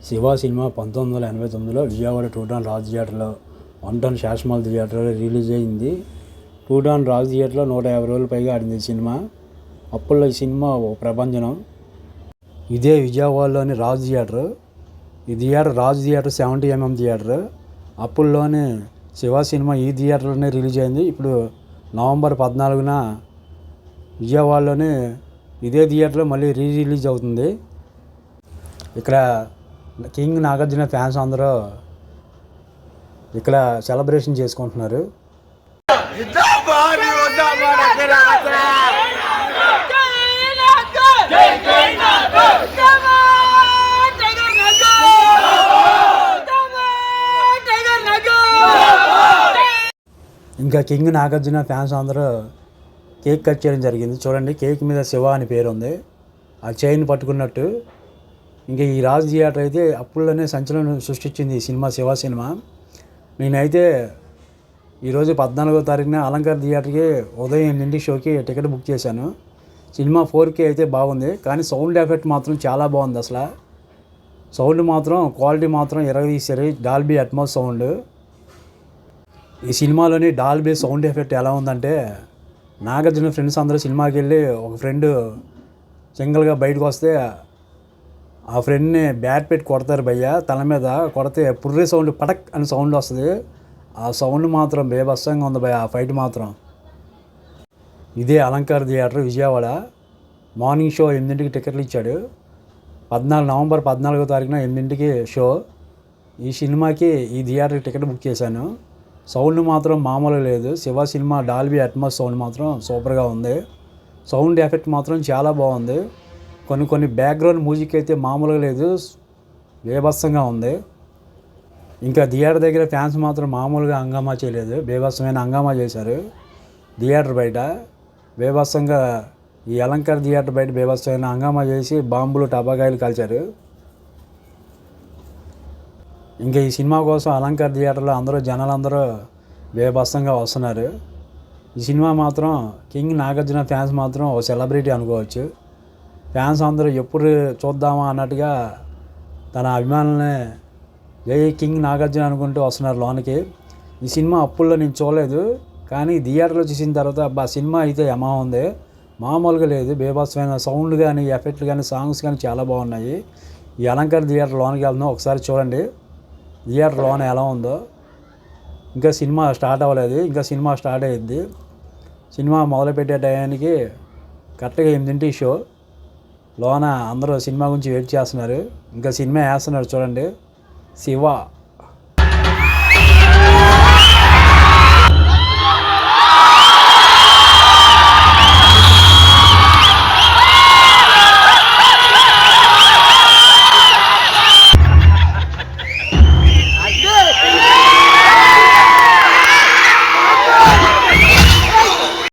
Shiva cinema 1989లో Vijayawada two town Raj థియేటర్లో, 1 town శాస్మాల్ థియేటర్లో రిలీజ్ అయింది. టూ టౌన్ రాజ్ థియేటర్లో 150 రోజులు పైగా ఆడింది ఈ సినిమా. అప్పుల్లో ఈ సినిమా ఒక ప్రభంజనం. ఇదే విజయవాడలోని రాజ్ థియేటర్. ఈ theatre Raj theatre 70mm theatre. అప్పుల్లోనే శివ సినిమా ఈ థియేటర్లోనే రిలీజ్ అయింది. ఇప్పుడు నవంబర్ 14న విజయవాడలోనే ఇదే థియేటర్లో మళ్ళీ రిలీజ్ అవుతుంది. ఇక్కడ కింగ్ నాగార్జున ఫ్యాన్స్ అందరూ ఇక్కడ సెలబ్రేషన్ చేసుకుంటున్నారు. ఇంకా కింగ్ నాగార్జున ఫ్యాన్స్ అందరూ కేక్ కట్ చేయడం జరిగింది. చూడండి, కేక్ మీద శివ అని పేరు ఉంది, ఆ చైన్ పట్టుకున్నట్టు. ఇంకా ఈ రాజ్ థియేటర్ అయితే అప్పుల్లోనే సంచలనం సృష్టించింది ఈ సినిమా, శివ సినిమా. నేనైతే ఈరోజు 14వ తారీఖున అలంకార్ థియేటర్కి ఉదయం 8 షోకి టికెట్ బుక్ చేశాను. సినిమా 4K అయితే బాగుంది, కానీ సౌండ్ ఎఫెక్ట్ మాత్రం చాలా బాగుంది. అసలు సౌండ్ మాత్రం క్వాలిటీ మాత్రం ఎరగదీశారు. Dolby Atmos sound. ఈ సినిమాలోని డాల్బీ సౌండ్ ఎఫెక్ట్ ఎలా ఉందంటే, నాగార్జున ఫ్రెండ్స్ అందరూ సినిమాకి వెళ్ళి ఒక ఫ్రెండ్ సింగిల్గా బయటకు వస్తే ఆ ఫ్రెండ్ని బ్యాట్ పెట్టి కొడతారు భయ్య, తల మీద కొడితే పుర్రే సౌండ్, పటక్ అని సౌండ్ వస్తుంది. ఆ సౌండ్ మాత్రం బేభత్సంగా ఉంది భయ్య, ఆ ఫైట్ మాత్రం. ఇదే Alankar theatre Vijayawada. Morning show 8ంటికి టికెట్లు ఇచ్చాడు. నవంబర్ 14వ తారీఖున 8ంటికి షో. ఈ సినిమాకి ఈ థియేటర్కి టికెట్ బుక్ చేశాను. సౌండ్ మాత్రం మామూలుగా లేదు. Shiva cinema Dolby Atmos sound మాత్రం సూపర్గా ఉంది. సౌండ్ ఎఫెక్ట్ మాత్రం చాలా బాగుంది. కొన్ని బ్యాక్గ్రౌండ్ మ్యూజిక్ అయితే మామూలుగా లేదు, బేభత్సంగా ఉంది. ఇంకా థియేటర్ దగ్గర ఫ్యాన్స్ మాత్రం మామూలుగా హంగామా చేయలేదు, బేభత్సమైన హంగామా చేశారు థియేటర్ బయట. బేభత్సంగా ఈ అలంకార్ థియేటర్ బయట బేభత్సమైన హంగామా చేసి బాంబులు టపాకాయలు కాల్చారు. ఇంకా ఈ సినిమా కోసం అలంకార్ థియేటర్లో జనాలందరూ బేభత్సంగా వస్తున్నారు. ఈ సినిమా మాత్రం కింగ్ నాగార్జున ఫ్యాన్స్ మాత్రం ఒక సెలబ్రిటీ అనుకోవచ్చు. ఫ్యాన్స్ అందరూ ఎప్పుడు చూద్దామా అన్నట్టుగా తన అభిమానులనే జై కింగ్ నాగార్జున అనుకుంటూ వస్తున్నారు లోనికి. ఈ సినిమా అప్పుల్లో నేను చూడలేదు, కానీ థియేటర్లో చూసిన తర్వాత అబ్బా సినిమా అయితే యమా ఉంది, మామూలుగా లేదు. బేభత్సమైన సౌండ్ కానీ, ఎఫెక్ట్లు కానీ, సాంగ్స్ కానీ చాలా బాగున్నాయి. ఈ అలంకార్ థియేటర్ లోనికి వెళ్తున్నాం, ఒకసారి చూడండి థియేటర్ లోన ఎలా ఉందో. ఇంకా సినిమా స్టార్ట్ అవ్వలేదు, ఇంకా సినిమా స్టార్ట్ అయ్యిద్ది. సినిమా మొదలుపెట్టే టయానికి కరెక్ట్గా 8ంటికి షో. లోన అందరూ సినిమా గురించి వెయిట్ చేస్తున్నారు. ఇంకా సినిమా వేస్తున్నారు చూడండి, శివ.